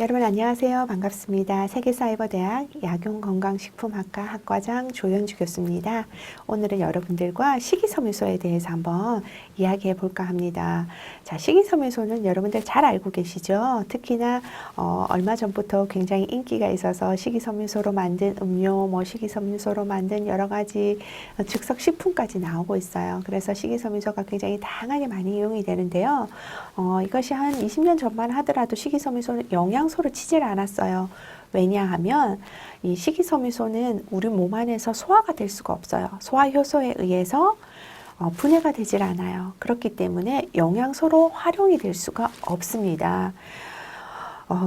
여러분 안녕하세요. 반갑습니다. 세계사이버대학 약용건강식품학과 학과장 조연주 교수입니다. 오늘은 여러분들과 식이섬유소에 대해서 한번 이야기해 볼까 합니다. 자, 식이섬유소는 여러분들 잘 알고 계시죠? 특히나 얼마 전부터 굉장히 인기가 있어서 식이섬유소로 만든 음료, 식이섬유소로 만든 여러 가지 즉석 식품까지 나오고 있어요. 그래서 식이섬유소가 굉장히 다양하게 많이 이용이 되는데요. 이것이 한 20년 전만 하더라도 식이섬유소는 영양소를 치질 않았어요. 왜냐하면 이 식이섬유소는 우리 몸 안에서 소화가 될 수가 없어요. 소화효소에 의해서 분해가 되질 않아요. 그렇기 때문에 영양소로 활용이 될 수가 없습니다.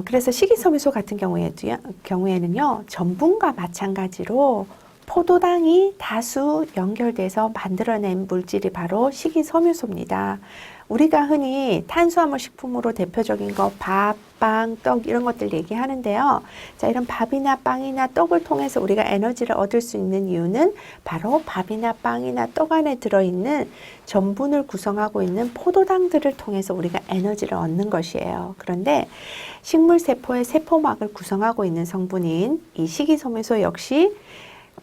그래서 식이섬유소 같은 경우에는요, 전분과 마찬가지로 포도당이 다수 연결돼서 만들어낸 물질이 바로 식이섬유소입니다. 우리가 흔히 탄수화물 식품으로 대표적인 거 밥, 빵, 떡 이런 것들 얘기하는데요. 자, 이런 밥이나 빵이나 떡을 통해서 우리가 에너지를 얻을 수 있는 이유는 바로 밥이나 빵이나 떡 안에 들어있는 전분을 구성하고 있는 포도당들을 통해서 우리가 에너지를 얻는 것이에요. 그런데 식물세포의 세포막을 구성하고 있는 성분인 이 식이섬유소 역시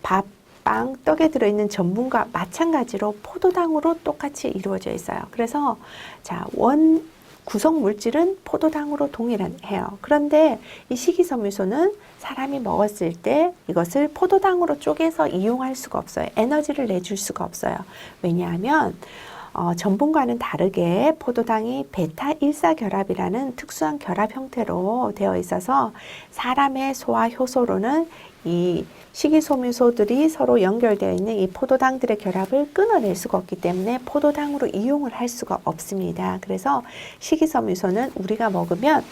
밥, 빵, 떡에 들어있는 전분과 마찬가지로 포도당으로 똑같이 이루어져 있어요. 그래서 자, 원 구성 물질은 포도당으로 동일해요. 그런데 이 식이섬유소는 사람이 먹었을 때 이것을 포도당으로 쪼개서 이용할 수가 없어요. 에너지를 내줄 수가 없어요. 왜냐하면 전분과는 다르게 포도당이 베타1사 결합이라는 특수한 결합 형태로 되어 있어서 사람의 소화 효소로는 이 식이섬유소들이 서로 연결되어 있는 이 포도당들의 결합을 끊어낼 수가 없기 때문에 포도당으로 이용을 할 수가 없습니다. 그래서 식이섬유소는 우리가 먹으면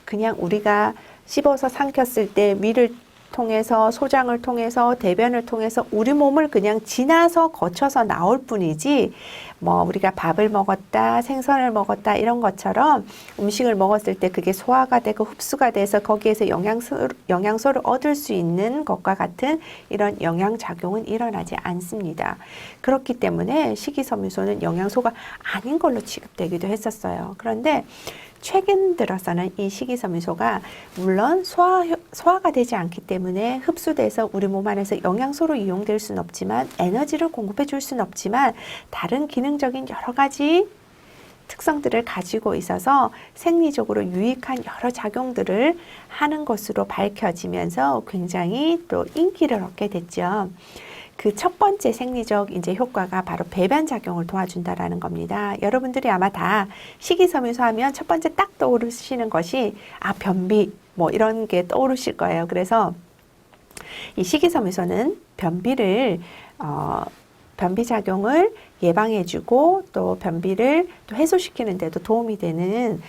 그냥 우리가 씹어서 삼켰을 때 위를 통해서 소장을 통해서 대변을 통해서 우리 몸을 그냥 지나서 거쳐서 나올 뿐이지 우리가 밥을 먹었다 생선을 먹었다 이런 것처럼 음식을 먹었을 때 그게 소화가 되고 흡수가 돼서 거기에서 영양소를 얻을 수 있는 것과 같은 이런 영양작용은 일어나지 않습니다. 그렇기 때문에 식이섬유소는 영양소가 아닌 걸로 취급되기도 했었어요. 그런데 최근 들어서는 이 식이섬유소가 물론 소화가 되지 않기 때문에 흡수돼서 우리 몸 안에서 영양소로 이용될 수는 없지만 에너지를 공급해 줄 수는 없지만 다른 기능적인 여러 가지 특성들을 가지고 있어서 생리적으로 유익한 여러 작용들을 하는 것으로 밝혀지면서 굉장히 또 인기를 얻게 됐죠. 그 첫 번째 생리적 효과가 바로 배변 작용을 도와준다라는 겁니다. 여러분들이 아마 다 식이섬유소 하면 첫 번째 딱 떠오르시는 것이 변비 이런 게 떠오르실 거예요. 그래서 이 식이섬유소는 변비 작용을 예방해주고 또 변비를 또 해소시키는 데도 도움이 되는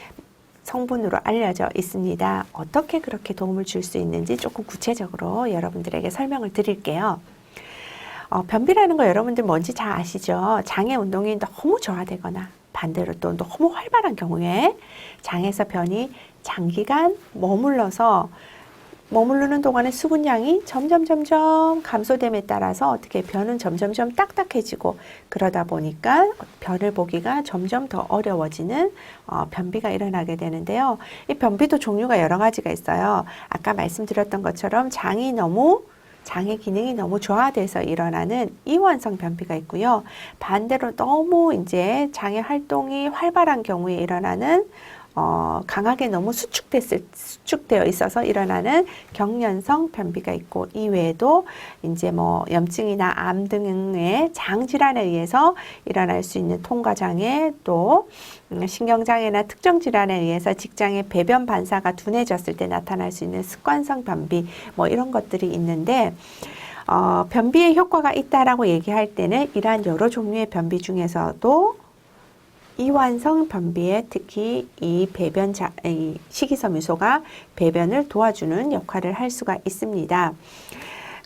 성분으로 알려져 있습니다. 어떻게 그렇게 도움을 줄 수 있는지 조금 구체적으로 여러분들에게 설명을 드릴게요. 변비라는 거 여러분들 뭔지 잘 아시죠? 장의 운동이 너무 저하되거나 반대로 또 너무 활발한 경우에 장에서 변이 장기간 머무르는 동안에 수분량이 점점 감소됨에 따라서 어떻게 변은 점점 딱딱해지고 그러다 보니까 변을 보기가 점점 더 어려워지는 변비가 일어나게 되는데요. 이 변비도 종류가 여러 가지가 있어요. 아까 말씀드렸던 것처럼 장의 기능이 너무 저하돼서 일어나는 이완성 변비가 있고요. 반대로 너무 장의 활동이 활발한 경우에 일어나는 강하게 너무 수축되어 있어서 일어나는 경련성 변비가 있고 이 외에도 염증이나 암 등의 장 질환에 의해서 일어날 수 있는 통과장애 또 신경장애나 특정 질환에 의해서 직장의 배변 반사가 둔해졌을 때 나타날 수 있는 습관성 변비 이런 것들이 있는데 변비에 효과가 있다라고 얘기할 때는 이러한 여러 종류의 변비 중에서도 이완성 변비에 특히 이 식이섬유소가 배변을 도와주는 역할을 할 수가 있습니다.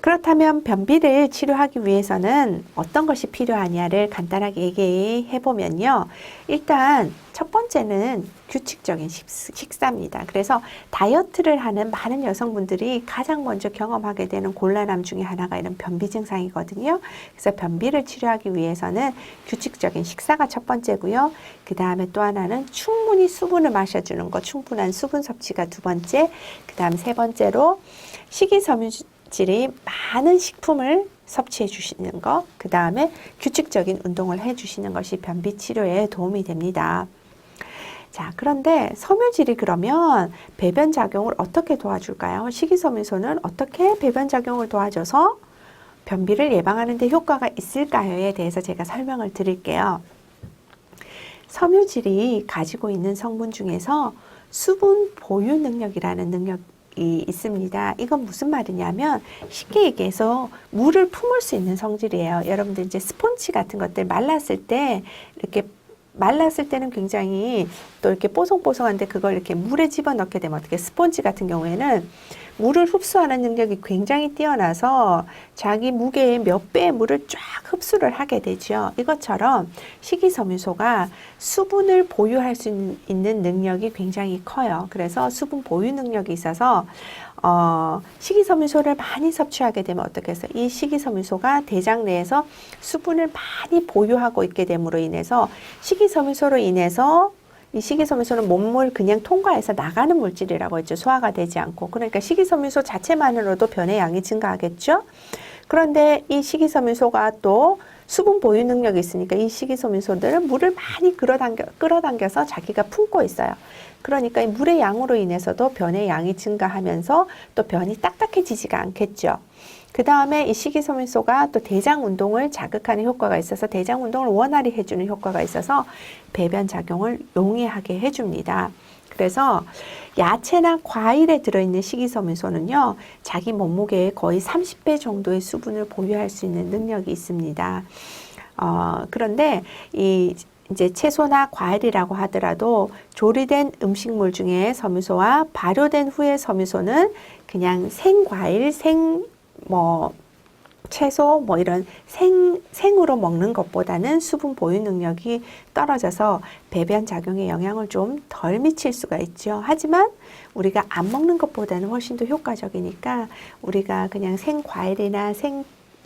그렇다면 변비를 치료하기 위해서는 어떤 것이 필요하냐를 간단하게 얘기해 보면요. 일단 첫 번째는 규칙적인 식사입니다. 그래서 다이어트를 하는 많은 여성분들이 가장 먼저 경험하게 되는 곤란함 중에 하나가 이런 변비 증상이거든요. 그래서 변비를 치료하기 위해서는 규칙적인 식사가 첫 번째고요. 그 다음에 또 하나는 충분히 수분을 마셔주는 거, 충분한 수분 섭취가 두 번째, 그 다음 세 번째로 식이섬유질이 많은 식품을 섭취해 주시는 거, 그 다음에 규칙적인 운동을 해 주시는 것이 변비 치료에 도움이 됩니다. 자, 그런데 섬유질이 그러면 배변 작용을 어떻게 도와줄까요? 식이섬유소는 어떻게 배변 작용을 도와줘서 변비를 예방하는 데 효과가 있을까요에 대해서 제가 설명을 드릴게요. 섬유질이 가지고 있는 성분 중에서 수분 보유 능력이라는 능력이 있습니다. 이건 무슨 말이냐면 쉽게 얘기해서 물을 품을 수 있는 성질이에요. 여러분들 이제 스폰지 같은 것들 말랐을 때는 굉장히 또 이렇게 뽀송뽀송한데 그걸 이렇게 물에 집어넣게 되면 어떻게 스폰지 같은 경우에는 물을 흡수하는 능력이 굉장히 뛰어나서 자기 무게의 몇 배의 물을 쫙 흡수를 하게 되죠. 이것처럼 식이섬유소가 수분을 보유할 수 있는 능력이 굉장히 커요. 그래서 수분 보유 능력이 있어서 식이섬유소를 많이 섭취하게 되면 어떻게 해서 이 식이섬유소가 대장 내에서 수분을 많이 보유하고 있게 됨으로 인해서 식이섬유소로 인해서 이 식이섬유소는 몸을 그냥 통과해서 나가는 물질이라고 했죠. 소화가 되지 않고. 그러니까 식이섬유소 자체만으로도 변의 양이 증가하겠죠. 그런데 이 식이섬유소가 또 수분 보유 능력이 있으니까 이 식이섬유소들은 물을 많이 끌어당겨서 자기가 품고 있어요. 그러니까 이 물의 양으로 인해서도 변의 양이 증가하면서 또 변이 딱딱해지지가 않겠죠. 그 다음에 이 식이섬유소가 또 대장 운동을 자극하는 효과가 있어서 대장 운동을 원활히 해주는 효과가 있어서 배변 작용을 용이하게 해줍니다. 그래서 야채나 과일에 들어있는 식이섬유소는요, 자기 몸무게의 거의 30배 정도의 수분을 보유할 수 있는 능력이 있습니다. 그런데 이제 채소나 과일이라고 하더라도 조리된 음식물 중에 섬유소와 발효된 후의 섬유소는 그냥 생과일, 채소 이런 생으로 먹는 것보다는 수분 보유 능력이 떨어져서 배변 작용에 영향을 좀 덜 미칠 수가 있죠. 하지만 우리가 안 먹는 것보다는 훨씬 더 효과적이니까 우리가 그냥 생과일이나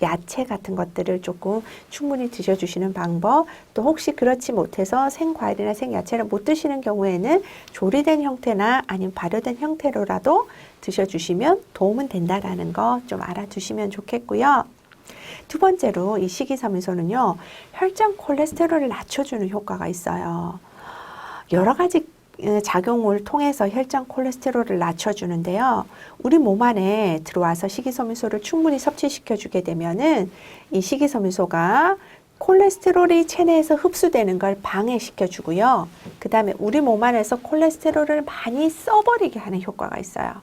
야채 같은 것들을 조금 충분히 드셔주시는 방법, 또 혹시 그렇지 못해서 생과일이나 생야채를 못 드시는 경우에는 조리된 형태나 아니면 발효된 형태로라도 드셔주시면 도움은 된다라는 거 좀 알아두시면 좋겠고요. 두 번째로 이 식이섬유소는요, 혈장 콜레스테롤을 낮춰주는 효과가 있어요. 여러 가지 작용을 통해서 혈장 콜레스테롤을 낮춰주는데요. 우리 몸 안에 들어와서 식이섬유소를 충분히 섭취시켜주게 되면은 이 식이섬유소가 콜레스테롤이 체내에서 흡수되는 걸 방해시켜주고요. 그 다음에 우리 몸 안에서 콜레스테롤을 많이 써버리게 하는 효과가 있어요.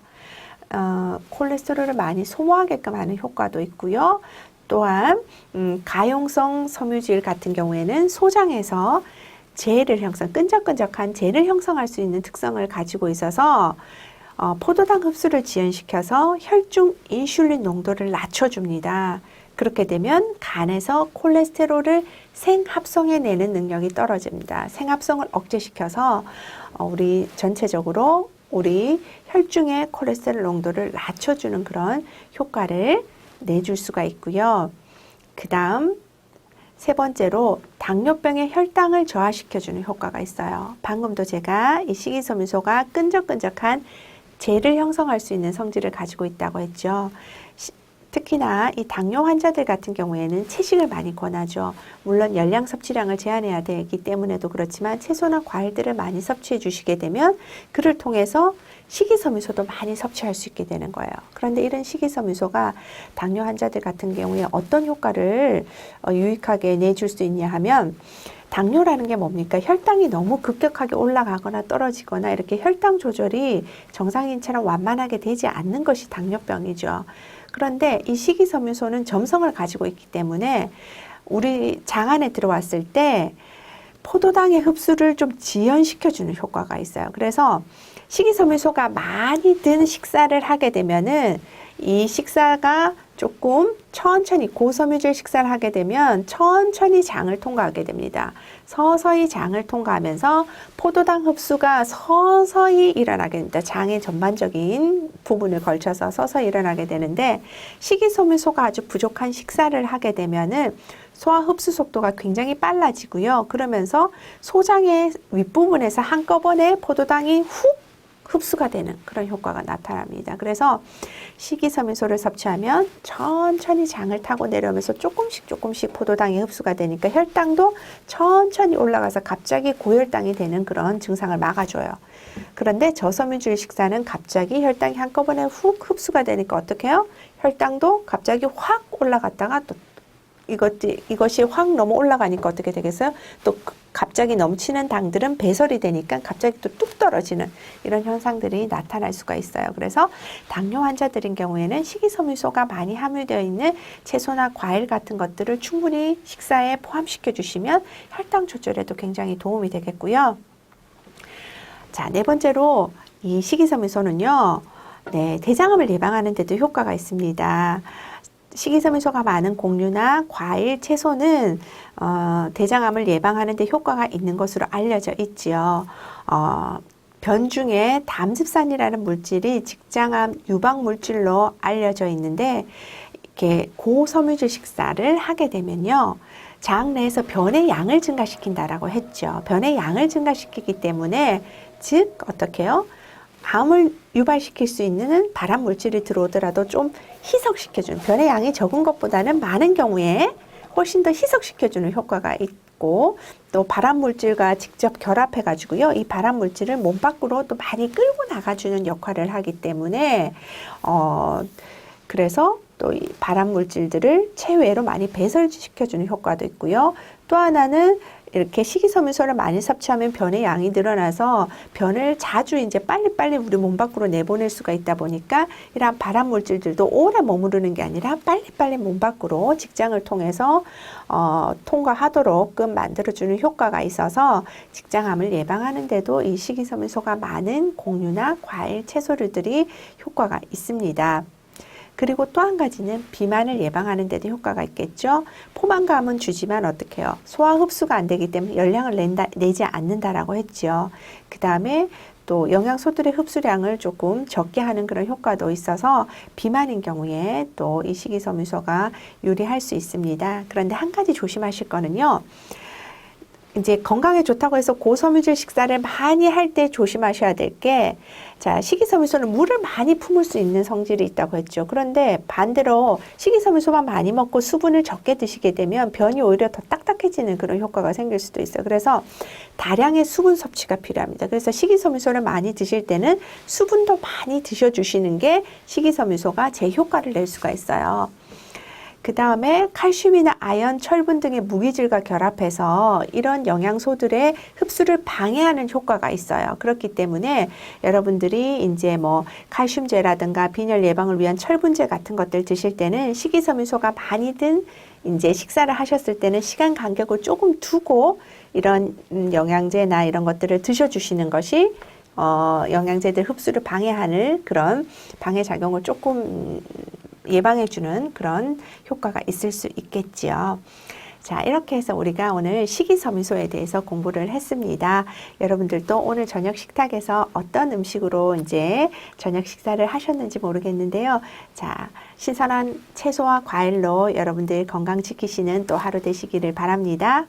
콜레스테롤을 많이 소모하게끔 하는 효과도 있고요. 또한 가용성 섬유질 같은 경우에는 소장에서 끈적끈적한 젤을 형성할 수 있는 특성을 가지고 있어서 포도당 흡수를 지연시켜서 혈중 인슐린 농도를 낮춰줍니다. 그렇게 되면 간에서 콜레스테롤을 생합성해내는 능력이 떨어집니다. 생합성을 억제시켜서 우리 전체적으로 우리 혈중의 콜레스테롤 농도를 낮춰주는 그런 효과를 내줄 수가 있고요. 그 다음 세 번째로 당뇨병의 혈당을 저하시켜주는 효과가 있어요. 방금도 제가 이 식이섬유소가 끈적끈적한 젤을 형성할 수 있는 성질을 가지고 있다고 했죠. 특히나 이 당뇨 환자들 같은 경우에는 채식을 많이 권하죠. 물론 열량 섭취량을 제한해야 되기 때문에도 그렇지만 채소나 과일들을 많이 섭취해 주시게 되면 그를 통해서 식이섬유소도 많이 섭취할 수 있게 되는 거예요. 그런데 이런 식이섬유소가 당뇨 환자들 같은 경우에 어떤 효과를 유익하게 내줄 수 있냐 하면, 당뇨라는 게 뭡니까? 혈당이 너무 급격하게 올라가거나 떨어지거나 이렇게 혈당 조절이 정상인처럼 완만하게 되지 않는 것이 당뇨병이죠. 그런데 이 식이섬유소는 점성을 가지고 있기 때문에 우리 장 안에 들어왔을 때 포도당의 흡수를 좀 지연시켜주는 효과가 있어요. 그래서 식이섬유소가 많이 든 식사를 하게 되면은 이 식사가 조금 천천히 고섬유질 식사를 하게 되면 천천히 장을 통과하게 됩니다. 서서히 장을 통과하면서 포도당 흡수가 서서히 일어나게 됩니다. 장의 전반적인 부분을 걸쳐서 서서히 일어나게 되는데 식이섬유소가 아주 부족한 식사를 하게 되면은 소화 흡수 속도가 굉장히 빨라지고요. 그러면서 소장의 윗부분에서 한꺼번에 포도당이 훅 흡수가 되는 그런 효과가 나타납니다. 그래서 식이섬유소를 섭취하면 천천히 장을 타고 내려오면서 조금씩 포도당이 흡수가 되니까 혈당도 천천히 올라가서 갑자기 고혈당이 되는 그런 증상을 막아줘요. 그런데 저섬유질 식사는 갑자기 혈당이 한꺼번에 훅 흡수가 되니까 어떻게 해요? 혈당도 갑자기 확 올라갔다가 또 이것이 확 넘어 올라가니까 어떻게 되겠어요? 또 갑자기 넘치는 당들은 배설이 되니까 갑자기 또 뚝 떨어지는 이런 현상들이 나타날 수가 있어요. 그래서 당뇨 환자들인 경우에는 식이섬유소가 많이 함유되어 있는 채소나 과일 같은 것들을 충분히 식사에 포함시켜 주시면 혈당 조절에도 굉장히 도움이 되겠고요. 자, 네 번째로 이 식이섬유소는요, 네, 대장암을 예방하는 데도 효과가 있습니다. 식이섬유소가 많은 곡류나 과일, 채소는 대장암을 예방하는 데 효과가 있는 것으로 알려져 있지요. 변 중에 담즙산이라는 물질이 직장암 유방 물질로 알려져 있는데 이렇게 고섬유질 식사를 하게 되면요. 장 내에서 변의 양을 증가시킨다라고 했죠. 변의 양을 증가시키기 때문에 즉 어떻게 해요? 암을 유발시킬 수 있는 발암 물질이 들어오더라도 좀 희석시켜주는, 변의 양이 적은 것보다는 많은 경우에 훨씬 더 희석시켜주는 효과가 있고, 또 발암 물질과 직접 결합해 가지고요, 이 발암 물질을 몸 밖으로 또 많이 끌고 나가주는 역할을 하기 때문에 그래서 또 이 발암 물질들을 체외로 많이 배설시켜주는 효과도 있고요. 또 하나는 이렇게 식이섬유소를 많이 섭취하면 변의 양이 늘어나서 변을 자주 이제 빨리빨리 우리 몸 밖으로 내보낼 수가 있다 보니까 이러한 발암 물질들도 오래 머무르는 게 아니라 빨리빨리 몸 밖으로 직장을 통해서 통과하도록끔 만들어주는 효과가 있어서 직장암을 예방하는 데도 이 식이섬유소가 많은 곡류나 과일, 채소류들이 효과가 있습니다. 그리고 또 한 가지는 비만을 예방하는 데도 효과가 있겠죠. 포만감은 주지만 어떻게 해요? 소화 흡수가 안 되기 때문에 열량을 내지 않는다라고 했죠. 그 다음에 또 영양소들의 흡수량을 조금 적게 하는 그런 효과도 있어서 비만인 경우에 또 이 식이섬유소가 유리할 수 있습니다. 그런데 한 가지 조심하실 거는요. 이제 건강에 좋다고 해서 고섬유질 식사를 많이 할 때 조심하셔야 될 게, 자, 식이섬유소는 물을 많이 품을 수 있는 성질이 있다고 했죠. 그런데 반대로 식이섬유소만 많이 먹고 수분을 적게 드시게 되면 변이 오히려 더 딱딱해지는 그런 효과가 생길 수도 있어요. 그래서 다량의 수분 섭취가 필요합니다. 그래서 식이섬유소를 많이 드실 때는 수분도 많이 드셔주시는 게 식이섬유소가 제 효과를 낼 수가 있어요. 그 다음에 칼슘이나 아연, 철분 등의 무기질과 결합해서 이런 영양소들의 흡수를 방해하는 효과가 있어요. 그렇기 때문에 여러분들이 이제 뭐 칼슘제라든가 빈혈 예방을 위한 철분제 같은 것들 드실 때는 식이섬유소가 많이 든 이제 식사를 하셨을 때는 시간 간격을 조금 두고 이런 영양제나 이런 것들을 드셔주시는 것이 영양제들 흡수를 방해하는 그런 방해 작용을 조금 예방해주는 그런 효과가 있을 수 있겠지요. 자, 이렇게 해서 우리가 오늘 식이섬유소에 대해서 공부를 했습니다. 여러분들도 오늘 저녁 식탁에서 어떤 음식으로 이제 저녁 식사를 하셨는지 모르겠는데요. 자, 신선한 채소와 과일로 여러분들 건강 지키시는 또 하루 되시기를 바랍니다.